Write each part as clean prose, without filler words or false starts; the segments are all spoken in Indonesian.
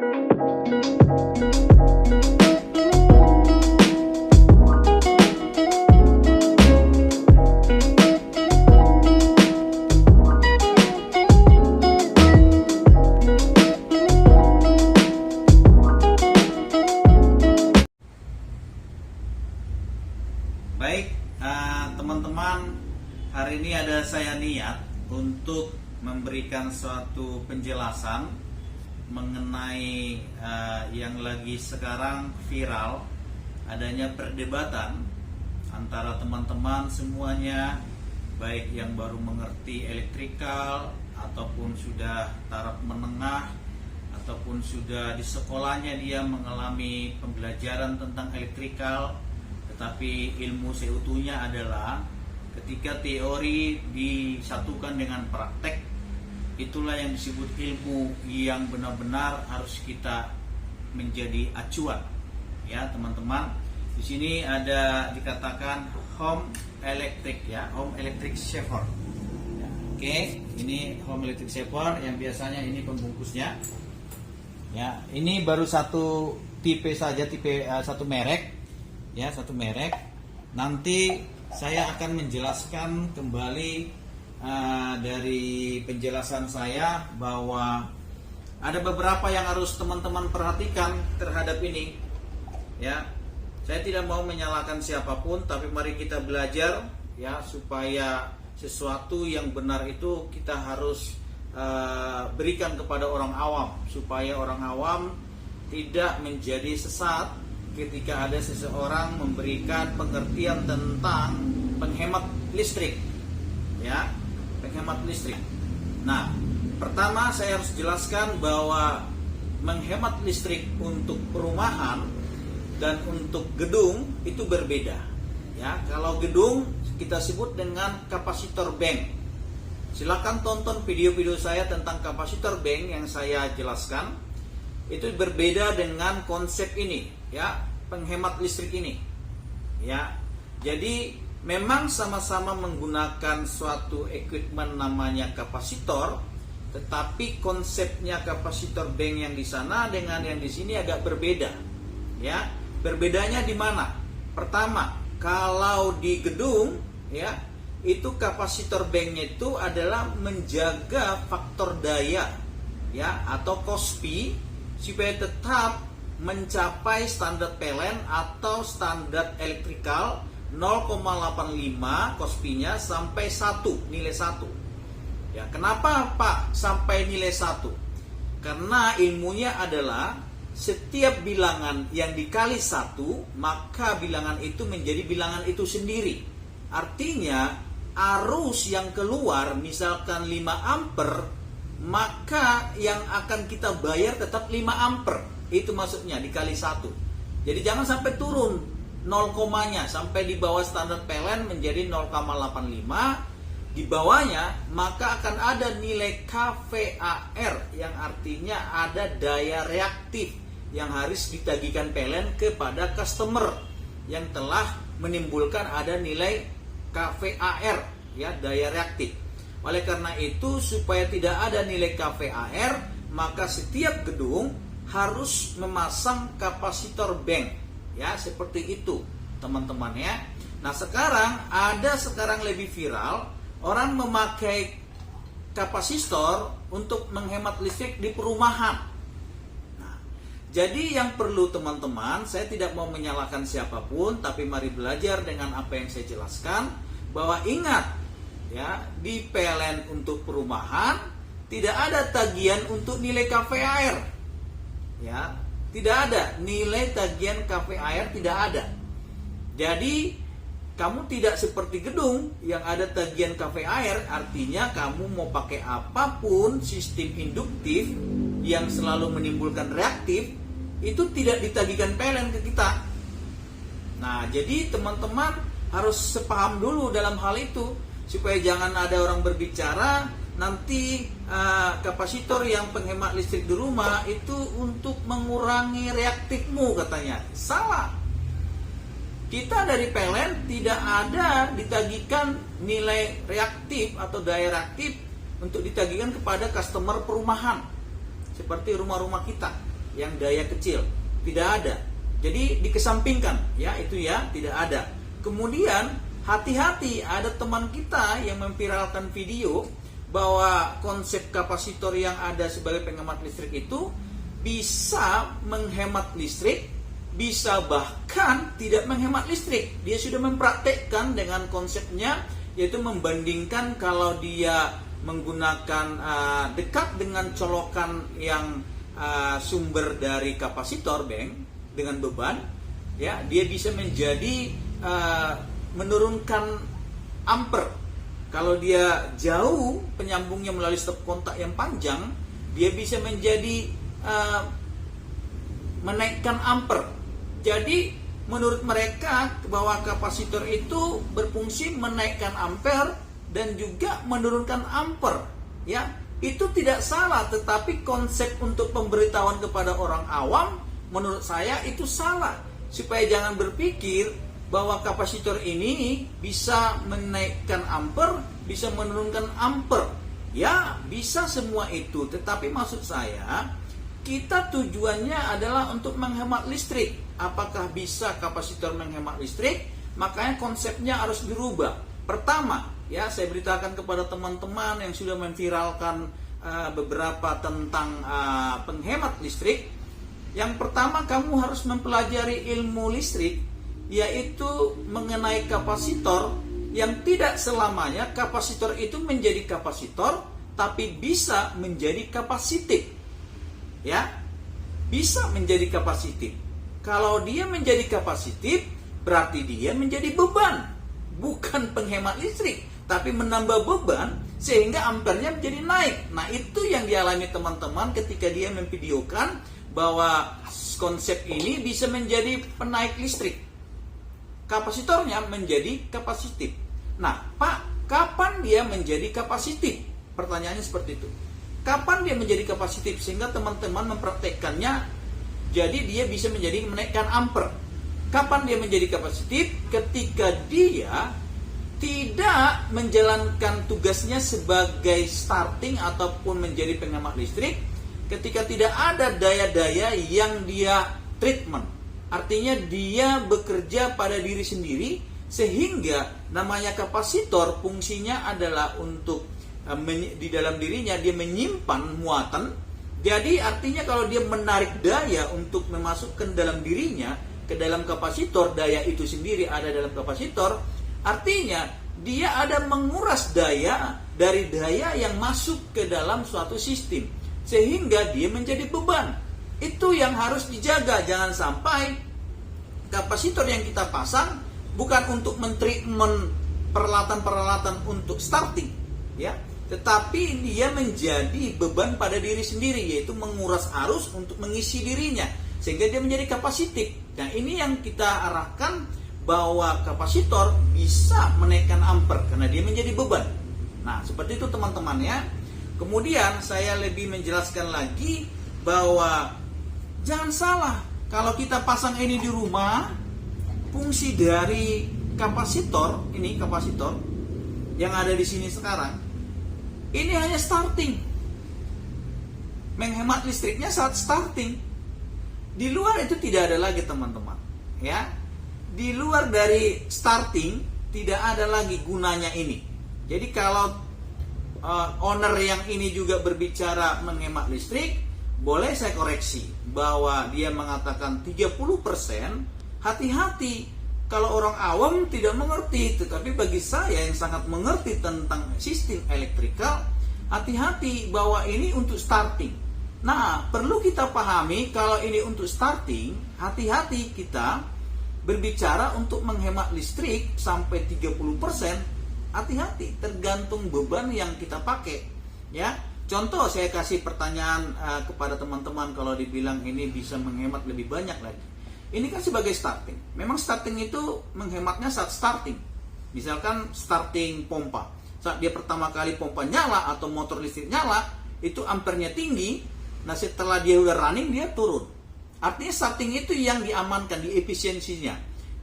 Baik, teman-teman, hari ini ada saya niat untuk memberikan suatu penjelasan mengenai yang lagi sekarang viral, adanya perdebatan antara teman-teman semuanya, baik yang baru mengerti elektrikal ataupun sudah taraf menengah ataupun sudah di sekolahnya dia mengalami pembelajaran tentang elektrikal. Tetapi ilmu seutuhnya adalah ketika teori disatukan dengan praktek, itulah yang disebut ilmu yang benar-benar harus kita menjadi acuan. Ya teman-teman, di sini ada dikatakan home electric, ya, home electric saver. Ya, oke, ini home electric saver yang biasanya ini pembungkusnya. Ya, ini baru satu tipe saja, satu merek. Ya, satu merek. Nanti saya akan menjelaskan kembali dari penjelasan saya bahwa ada beberapa yang harus teman-teman perhatikan terhadap ini. Ya, saya tidak mau menyalahkan siapapun, tapi mari kita belajar ya supaya sesuatu yang benar itu kita harus berikan kepada orang awam supaya orang awam tidak menjadi sesat ketika ada seseorang memberikan pengertian tentang penghemat listrik, ya, penghemat listrik. Nah, pertama saya harus jelaskan bahwa menghemat listrik untuk perumahan dan untuk gedung itu berbeda. Ya, kalau gedung kita sebut dengan kapasitor bank. Silakan tonton video-video saya tentang kapasitor bank yang saya jelaskan. Itu berbeda dengan konsep ini, ya, penghemat listrik ini, ya. Jadi memang sama-sama menggunakan suatu equipment namanya kapasitor, tetapi konsepnya kapasitor bank yang di sana dengan yang di sini agak berbeda, ya. Berbedanya di mana? Pertama, kalau di gedung, ya, itu kapasitor banknya itu adalah menjaga faktor daya, ya, atau KOSPI supaya tetap mencapai standar PLN atau standar elektrikal 0,85 KOSPI-nya sampai 1, nilai 1. Ya, kenapa Pak sampai nilai 1? Karena ilmunya adalah setiap bilangan yang dikali 1, maka bilangan itu menjadi bilangan itu sendiri. Artinya arus yang keluar misalkan 5 ampere, maka yang akan kita bayar tetap 5 ampere. Itu maksudnya dikali 1. Jadi jangan sampai turun 0, sampai di bawah standar PLN menjadi 0,85. Di bawahnya maka akan ada nilai KVAR yang artinya ada daya reaktif yang harus ditagihkan PLN kepada customer yang telah menimbulkan ada nilai KVAR, ya, daya reaktif. Oleh karena itu, supaya tidak ada nilai KVAR, maka setiap gedung harus memasang kapasitor bank, ya, seperti itu teman-teman, ya. Nah, sekarang lebih viral, orang memakai kapasitor untuk menghemat listrik di perumahan. Nah, jadi yang perlu teman-teman, saya tidak mau menyalahkan siapapun, tapi mari belajar dengan apa yang saya jelaskan, bahwa ingat, ya, di PLN untuk perumahan tidak ada tagihan untuk nilai KVAR, ya, tidak ada nilai tagihan KVAR, tidak ada. Jadi kamu tidak seperti gedung yang ada tagihan KVAR, artinya kamu mau pakai apapun sistem induktif yang selalu menimbulkan reaktif itu tidak ditagihkan PLN ke kita. Nah, jadi teman-teman harus sepaham dulu dalam hal itu, supaya jangan ada orang berbicara nanti kapasitor yang penghemat listrik di rumah itu untuk mengurangi reaktifmu katanya. Salah. Kita dari PLN tidak ada ditagihkan nilai reaktif atau daya reaktif untuk ditagihkan kepada customer perumahan seperti rumah-rumah kita. yang daya kecil, tidak ada. Jadi dikesampingkan, ya itu ya tidak ada. Kemudian hati-hati, ada teman kita yang memviralkan video bahwa konsep kapasitor yang ada sebagai penghemat listrik itu bisa menghemat listrik, bisa bahkan tidak menghemat listrik. Dia sudah mempraktekkan dengan konsepnya, yaitu membandingkan kalau dia menggunakan dekat dengan colokan yang sumber dari kapasitor bank dengan beban, ya dia bisa menjadi menurunkan ampere. Kalau dia jauh penyambungnya melalui stop kontak yang panjang, dia bisa menjadi menaikkan ampere. Jadi menurut mereka bahwa kapasitor itu berfungsi menaikkan ampere dan juga menurunkan ampere, ya itu tidak salah. Tetapi konsep untuk pemberitahuan kepada orang awam menurut saya itu salah, supaya jangan berpikir bahwa kapasitor ini bisa menaikkan ampere, bisa menurunkan ampere. Ya, bisa semua itu, tetapi maksud saya kita tujuannya adalah untuk menghemat listrik. Apakah bisa kapasitor menghemat listrik? Makanya konsepnya harus dirubah. Pertama, ya saya beritakan kepada teman-teman yang sudah memviralkan beberapa tentang penghemat listrik. Yang pertama, kamu harus mempelajari ilmu listrik, yaitu mengenai kapasitor, yang tidak selamanya kapasitor itu menjadi kapasitor, tapi bisa menjadi kapasitif. Ya, bisa menjadi kapasitif. Kalau dia menjadi kapasitif, berarti dia menjadi beban, bukan penghemat listrik, tapi menambah beban sehingga ampernya menjadi naik. Nah, itu yang dialami teman-teman ketika dia memvideokan bahwa konsep ini bisa menjadi penaik listrik. Kapasitornya menjadi kapasitif. Nah, Pak, kapan dia menjadi kapasitif? Pertanyaannya seperti itu. Kapan dia menjadi kapasitif sehingga teman-teman mempraktekkannya, jadi dia bisa menjadi menaikkan ampere. Kapan dia menjadi kapasitif? Ketika dia tidak menjalankan tugasnya sebagai starting ataupun menjadi penghemat listrik, ketika tidak ada daya-daya yang dia treatment. Artinya dia bekerja pada diri sendiri, sehingga namanya kapasitor fungsinya adalah untuk di dalam dirinya dia menyimpan muatan. Jadi artinya kalau dia menarik daya untuk memasukkan dalam dirinya ke dalam kapasitor, daya itu sendiri ada dalam kapasitor, artinya dia ada menguras daya dari daya yang masuk ke dalam suatu sistem, sehingga dia menjadi beban. Itu yang harus dijaga. Jangan sampai kapasitor yang kita pasang bukan untuk mentreatment peralatan-peralatan untuk starting, ya, tetapi dia menjadi beban pada diri sendiri, yaitu menguras arus untuk mengisi dirinya, sehingga dia menjadi kapasitif. Nah, ini yang kita arahkan, bahwa kapasitor bisa menaikkan ampere karena dia menjadi beban. Nah, seperti itu teman-teman ya. Kemudian saya lebih menjelaskan lagi bahwa jangan salah, kalau kita pasang ini di rumah, fungsi dari kapasitor, ini kapasitor yang ada di sini sekarang, ini hanya starting. Menghemat listriknya saat starting. Di luar itu tidak ada lagi teman-teman. Ya, di luar dari starting tidak ada lagi gunanya ini. Jadi kalau owner yang ini juga berbicara menghemat listrik, boleh saya koreksi bahwa dia mengatakan 30%. Hati-hati kalau orang awam tidak mengerti, tetapi bagi saya yang sangat mengerti tentang sistem elektrikal, hati-hati bahwa ini untuk starting. Nah, perlu kita pahami kalau ini untuk starting, hati-hati kita berbicara untuk menghemat listrik sampai 30%, hati-hati, tergantung beban yang kita pakai, ya. Contoh, saya kasih pertanyaan kepada teman-teman, kalau dibilang ini bisa menghemat lebih banyak lagi. Ini kan sebagai starting. Memang starting itu menghematnya saat starting. Misalkan starting pompa, saat dia pertama kali pompa nyala atau motor listrik nyala, itu ampernya tinggi. Nah, setelah dia udah running, dia turun. Artinya starting itu yang diamankan di efisiensinya.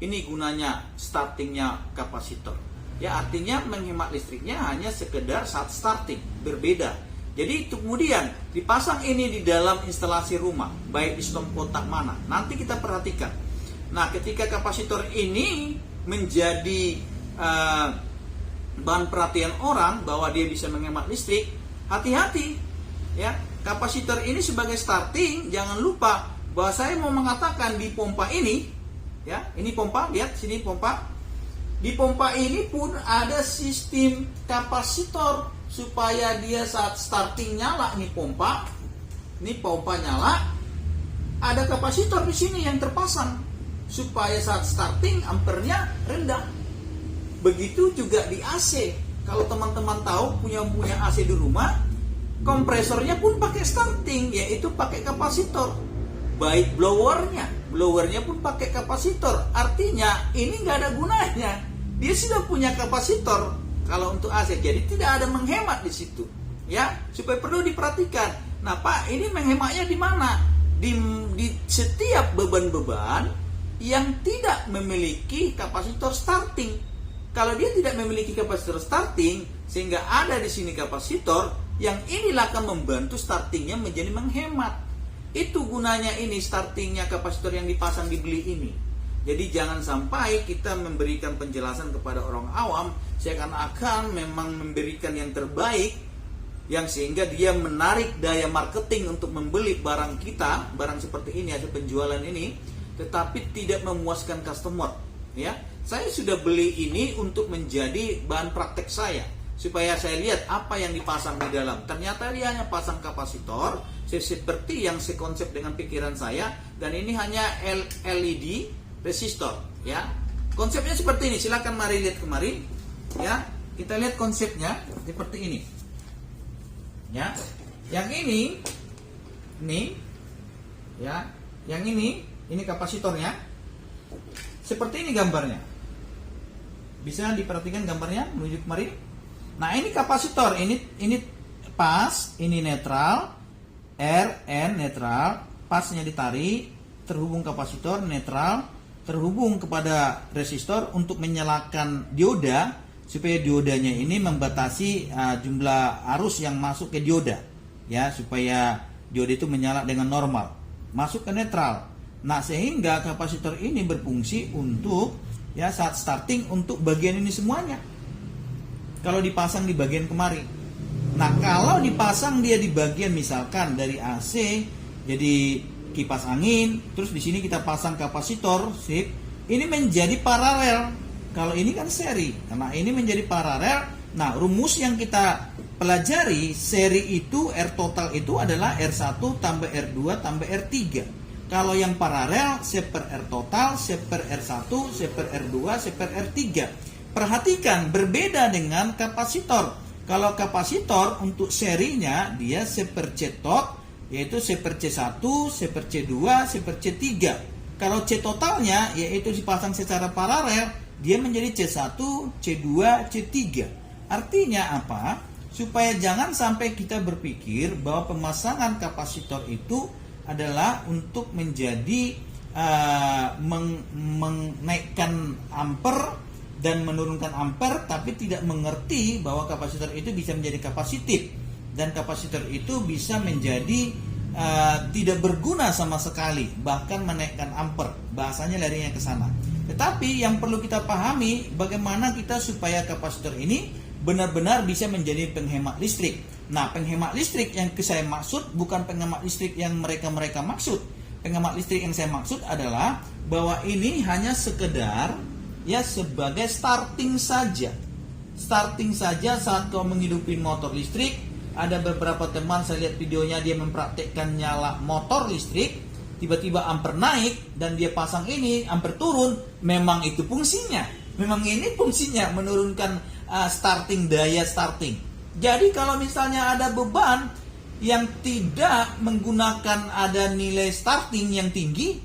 Ini gunanya startingnya kapasitor. Ya, artinya menghemat listriknya hanya sekedar saat starting, berbeda. Jadi kemudian dipasang ini di dalam instalasi rumah, baik di stomp kotak mana. Nanti kita perhatikan. Nah, ketika kapasitor ini menjadi bahan perhatian orang bahwa dia bisa menghemat listrik, hati-hati ya. Kapasitor ini sebagai starting, jangan lupa bahwa saya mau mengatakan di pompa ini ya, ini pompa, lihat sini pompa. Di pompa ini pun ada sistem kapasitor supaya dia saat starting nyala nih pompa. Ini pompa nyala, ada kapasitor di sini yang terpasang supaya saat starting ampernya rendah. Begitu juga di AC. Kalau teman-teman tahu punya AC di rumah, kompresornya pun pakai starting, yaitu pakai kapasitor. Baik blowernya pun pakai kapasitor. Artinya ini nggak ada gunanya. Dia sudah punya kapasitor kalau untuk AC, jadi tidak ada menghemat di situ. Ya, supaya perlu diperhatikan. Nah, Pak, ini menghematnya di mana? Di setiap beban-beban yang tidak memiliki kapasitor starting. Kalau dia tidak memiliki kapasitor starting, sehingga ada di sini kapasitor, yang inilah akan membantu startingnya menjadi menghemat. Itu gunanya ini startingnya kapasitor yang dipasang dibeli ini. Jadi jangan sampai kita memberikan penjelasan kepada orang awam seakan-akan memang memberikan yang terbaik, yang sehingga dia menarik daya marketing untuk membeli barang kita, barang seperti ini, hasil penjualan ini, tetapi tidak memuaskan customer. Ya, saya sudah beli ini untuk menjadi bahan praktek saya, supaya saya lihat apa yang dipasang di dalam. Ternyata dia hanya pasang kapasitor seperti yang sekonsep dengan pikiran saya, dan ini hanya LED resistor. Ya, konsepnya seperti ini. Silakan mari lihat kemari. Ya, kita lihat konsepnya seperti ini. Ya, yang ini, ya, yang ini kapasitornya. Seperti ini gambarnya. Bisa diperhatikan gambarnya menuju kemari. Nah, ini kapasitor, ini pas, ini netral, RN netral, pasnya ditarik, terhubung kapasitor netral, terhubung kepada resistor untuk menyalakan dioda, supaya diodanya ini membatasi jumlah arus yang masuk ke dioda, ya, supaya dioda itu menyala dengan normal, masuk ke netral. Nah, sehingga kapasitor ini berfungsi untuk, ya, saat starting untuk bagian ini semuanya. Kalau dipasang di bagian kemari. Nah, kalau dipasang dia di bagian misalkan dari AC, jadi kipas angin, terus di sini kita pasang kapasitor, sip. Ini menjadi paralel. Kalau ini kan seri, karena ini menjadi paralel. Nah, rumus yang kita pelajari seri itu R total itu adalah R1 tambah R2 tambah R3. Kalau yang paralel C per R total, C per R1, C per R2, C per R3. Perhatikan, berbeda dengan kapasitor. Kalau kapasitor untuk serinya dia C per C tot, yaitu C per C1, C per C2, C per C3. Kalau C totalnya, yaitu dipasang secara paralel, dia menjadi C1, C2, C3. Artinya apa? Supaya jangan sampai kita berpikir bahwa pemasangan kapasitor itu adalah untuk menjadi menaikkan ampere dan menurunkan ampere, tapi tidak mengerti bahwa kapasitor itu bisa menjadi kapasitif. Dan kapasitor itu bisa menjadi tidak berguna sama sekali, bahkan menaikkan ampere. Bahasanya larinya ke sana. Tetapi yang perlu kita pahami, bagaimana kita supaya kapasitor ini benar-benar bisa menjadi penghemat listrik. Nah, penghemat listrik yang saya maksud bukan penghemat listrik yang mereka maksud. Penghemat listrik yang saya maksud adalah bahwa ini hanya sekedar, ya, sebagai starting saja. Starting saja saat kau menghidupin motor listrik. Ada beberapa teman saya lihat videonya, dia mempraktekkan nyala motor listrik, tiba-tiba ampere naik dan dia pasang ini, ampere turun. Memang itu fungsinya. Memang ini fungsinya menurunkan starting, daya starting. Jadi kalau misalnya ada beban yang tidak menggunakan ada nilai starting yang tinggi,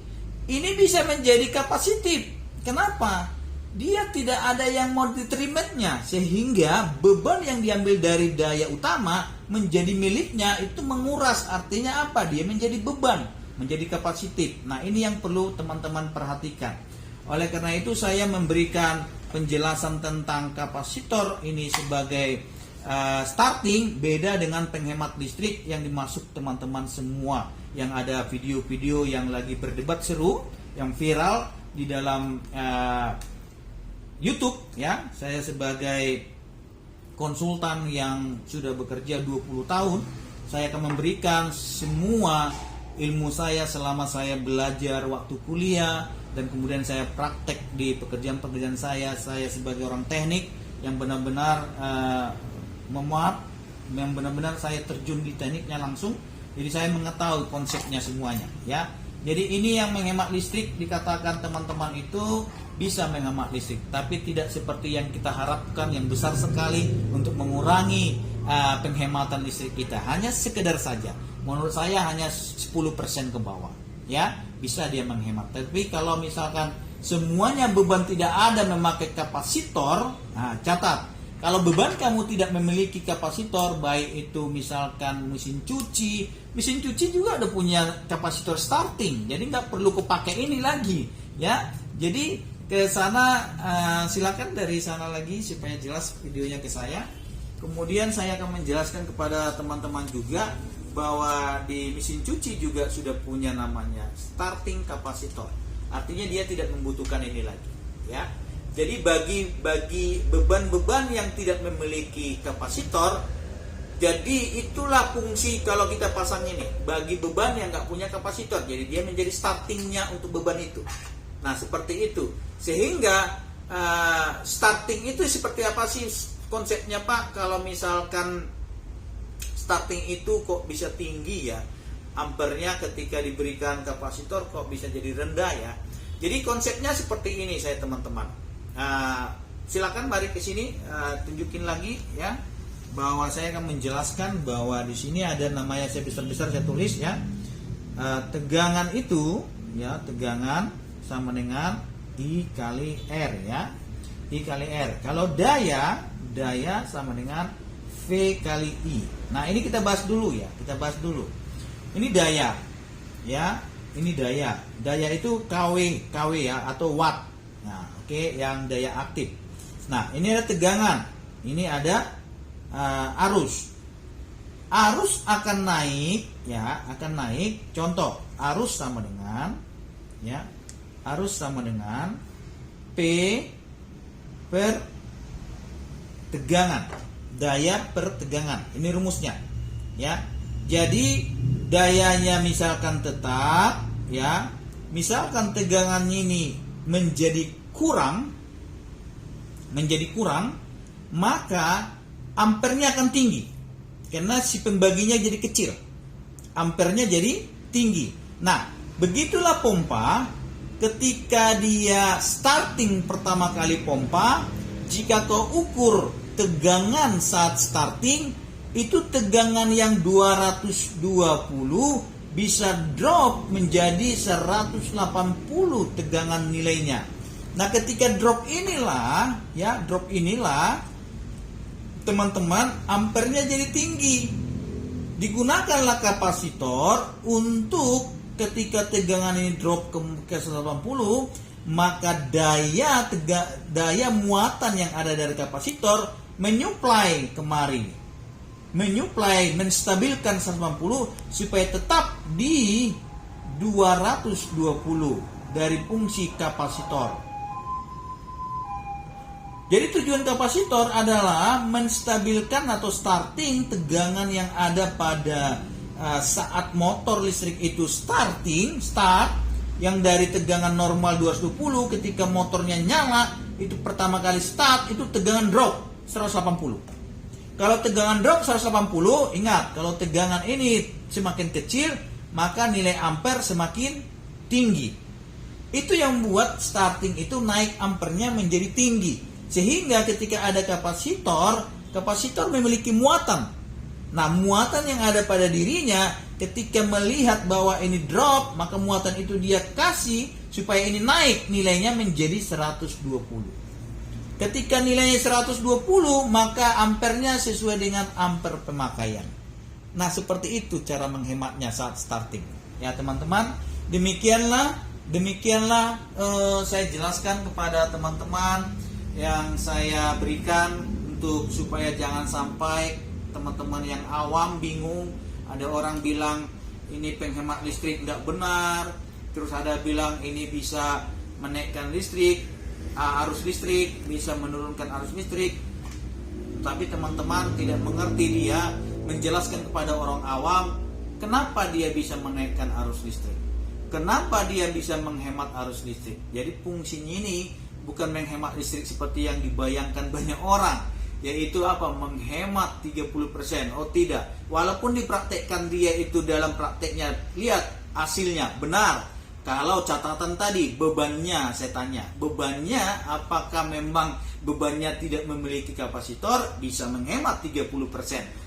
ini bisa menjadi kapasitif. Kenapa? Dia tidak ada yang mau detrimentnya, sehingga beban yang diambil dari daya utama menjadi miliknya itu menguras. Artinya apa? Dia menjadi beban, menjadi kapasitif. Nah, ini yang perlu teman-teman perhatikan. Oleh karena itu saya memberikan penjelasan tentang kapasitor ini sebagai starting beda dengan penghemat listrik yang dimaksud teman-teman semua yang ada video-video yang lagi berdebat seru, yang viral di dalam YouTube ya. Saya sebagai konsultan yang sudah bekerja 20 tahun, saya akan memberikan semua ilmu saya selama saya belajar waktu kuliah dan kemudian saya praktek di pekerjaan-pekerjaan saya sebagai orang teknik yang benar-benar yang benar-benar saya terjun di tekniknya langsung. Jadi saya mengetahui konsepnya semuanya ya. Jadi ini yang menghemat listrik, dikatakan teman-teman itu bisa menghemat listrik, tapi tidak seperti yang kita harapkan yang besar sekali untuk mengurangi penghematan listrik kita. Hanya sekedar saja. Menurut saya hanya 10% ke bawah ya, bisa dia menghemat. Tapi kalau misalkan semuanya beban tidak ada memakai kapasitor, nah catat, kalau beban kamu tidak memiliki kapasitor, baik itu misalkan mesin cuci juga ada punya kapasitor starting, jadi nggak perlu kepake ini lagi ya. Jadi ke sana silakan dari sana lagi supaya jelas videonya ke saya. Kemudian saya akan menjelaskan kepada teman-teman juga bahwa di mesin cuci juga sudah punya namanya starting kapasitor. Artinya dia tidak membutuhkan ini lagi ya. Jadi bagi beban-beban yang tidak memiliki kapasitor, jadi itulah fungsi kalau kita pasang ini. Bagi beban yang nggak punya kapasitor, jadi dia menjadi startingnya untuk beban itu. Nah seperti itu. Sehingga starting itu seperti apa sih konsepnya Pak? Kalau misalkan starting itu kok bisa tinggi ya, ampernya ketika diberikan kapasitor kok bisa jadi rendah ya. Jadi konsepnya seperti ini saya teman-teman. Silakan balik ke sini, tunjukin lagi ya, bahwa saya akan menjelaskan bahwa di sini ada namanya, saya besar-besar saya tulis ya, tegangan itu ya, tegangan sama dengan I kali R ya, I kali R. Kalau daya sama dengan V kali I. Nah ini kita bahas dulu ya, kita bahas dulu. Ini daya ya, ini daya. Daya itu kW ya, atau watt. Nah, oke, yang daya aktif. Nah, ini ada tegangan. Ini ada arus. Arus akan naik ya, akan naik. Contoh, arus sama dengan ya, arus sama dengan P per tegangan. Daya per tegangan. Ini rumusnya. Ya. Jadi dayanya misalkan tetap ya. Misalkan tegangan ini menjadi kurang, maka ampernya akan tinggi karena si pembaginya jadi kecil, ampernya jadi tinggi. Nah begitulah pompa ketika dia starting pertama kali pompa. Jika kau ukur tegangan saat starting, itu tegangan yang 220 bisa drop menjadi 180 tegangan nilainya. Nah ketika drop inilah teman-teman, ampernya jadi tinggi. Digunakanlah kapasitor untuk ketika tegangan ini drop ke 180, maka daya muatan yang ada dari kapasitor menyuplai kemari, menstabilkan 180 supaya tetap di 220 dari fungsi kapasitor. Jadi tujuan kapasitor adalah menstabilkan atau starting tegangan yang ada pada saat motor listrik itu start, yang dari tegangan normal 220, ketika motornya nyala, itu pertama kali start, itu tegangan drop 180. Kalau tegangan drop 180, ingat, kalau tegangan ini semakin kecil, maka nilai ampere semakin tinggi. Itu yang membuat starting itu naik ampernya menjadi tinggi. Sehingga ketika ada kapasitor memiliki muatan. Nah, muatan yang ada pada dirinya ketika melihat bahwa ini drop, maka muatan itu dia kasih supaya ini naik nilainya menjadi 120. Ketika nilainya 120, maka ampernya sesuai dengan ampere pemakaian. Nah, seperti itu cara menghematnya saat starting. Ya, teman-teman, demikianlah saya jelaskan kepada teman-teman yang saya berikan untuk supaya jangan sampai teman-teman yang awam bingung. Ada orang bilang ini penghemat listrik tidak benar, terus ada bilang ini bisa menaikkan listrik, arus listrik, bisa menurunkan arus listrik. Tapi teman-teman tidak mengerti, dia menjelaskan kepada orang awam kenapa dia bisa menaikkan arus listrik, kenapa dia bisa menghemat arus listrik. Jadi fungsinya ini bukan menghemat listrik seperti yang dibayangkan banyak orang, yaitu apa? Menghemat 30%. Oh tidak, walaupun dipraktekkan dia itu dalam prakteknya, lihat hasilnya benar. Kalau catatan tadi bebannya, saya tanya, bebannya apakah memang bebannya tidak memiliki kapasitor, bisa menghemat 30%.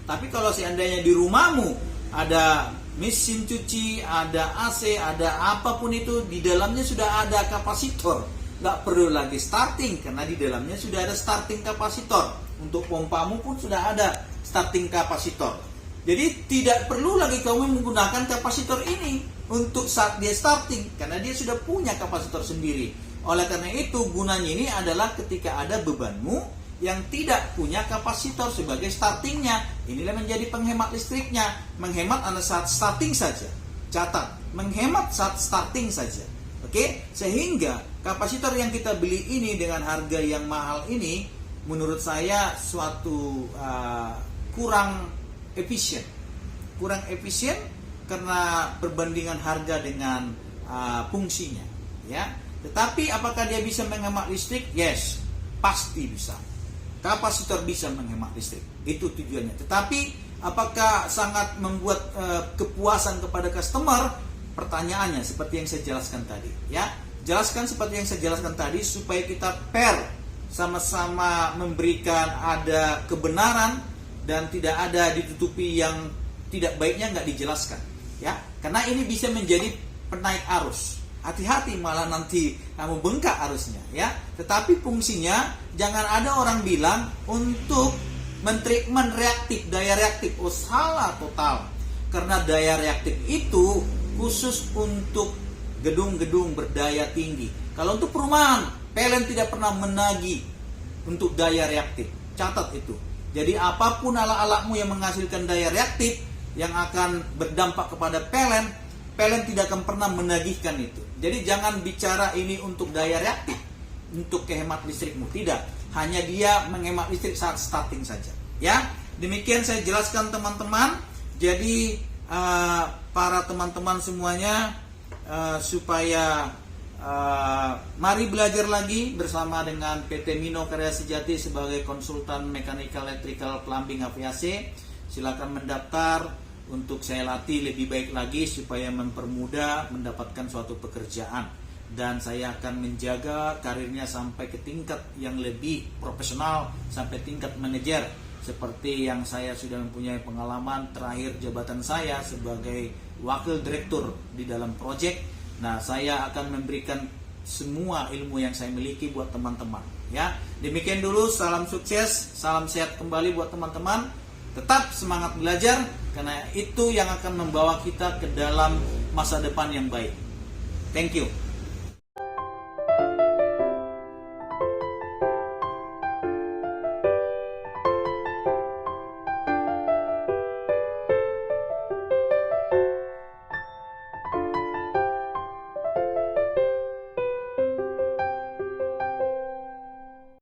Tapi kalau seandainya di rumahmu ada mesin cuci, ada AC, ada apapun itu, di dalamnya sudah ada kapasitor, nggak perlu lagi starting karena di dalamnya sudah ada starting kapasitor. Untuk pompamu pun sudah ada starting kapasitor. Jadi tidak perlu lagi kamu menggunakan kapasitor ini untuk saat dia starting karena dia sudah punya kapasitor sendiri. Oleh karena itu gunanya ini adalah ketika ada bebanmu yang tidak punya kapasitor sebagai startingnya. Inilah menjadi penghemat listriknya. Menghemat pada saat starting saja. Catat, menghemat saat starting saja. Oke, sehingga kapasitor yang kita beli ini dengan harga yang mahal ini, menurut saya suatu kurang efisien karena perbandingan harga dengan fungsinya, ya. Tetapi apakah dia bisa menghemat listrik? Yes, pasti bisa. Kapasitor bisa menghemat listrik, itu tujuannya. Tetapi apakah sangat membuat kepuasan kepada customer? Pertanyaannya seperti yang saya jelaskan tadi, ya. Jelaskan seperti yang saya jelaskan tadi supaya kita fair, sama-sama memberikan ada kebenaran dan tidak ada ditutupi yang tidak baiknya nggak dijelaskan, ya. Karena ini bisa menjadi penaik arus. Hati-hati malah nanti kamu bengkak arusnya, ya. Tetapi fungsinya jangan ada orang bilang untuk mentreatment reaktif, daya reaktif. Oh, salah total. Karena daya reaktif itu khusus untuk gedung-gedung berdaya tinggi. Kalau untuk perumahan, PLN tidak pernah menagih untuk daya reaktif. Catat itu. Jadi apapun alat-alatmu yang menghasilkan daya reaktif yang akan berdampak kepada PLN tidak akan pernah menagihkan itu. Jadi jangan bicara ini untuk daya reaktif, untuk kehemat listrikmu. Tidak, hanya dia menghemat listrik saat starting saja. Ya, demikian saya jelaskan teman-teman. Jadi para teman-teman semuanya supaya mari belajar lagi bersama dengan PT Mino Karya Sejati sebagai konsultan mechanical, electrical, plumbing, aviasi. Silakan mendaftar untuk saya latih lebih baik lagi supaya mempermudah mendapatkan suatu pekerjaan, dan saya akan menjaga karirnya sampai ke tingkat yang lebih profesional, sampai tingkat manajer seperti yang saya sudah mempunyai pengalaman. Terakhir jabatan saya sebagai wakil direktur di dalam proyek. Nah, saya akan memberikan semua ilmu yang saya miliki buat teman-teman, ya. Demikian dulu, salam sukses, salam sehat kembali buat teman-teman. Tetap semangat belajar karena itu yang akan membawa kita ke dalam masa depan yang baik. Thank you.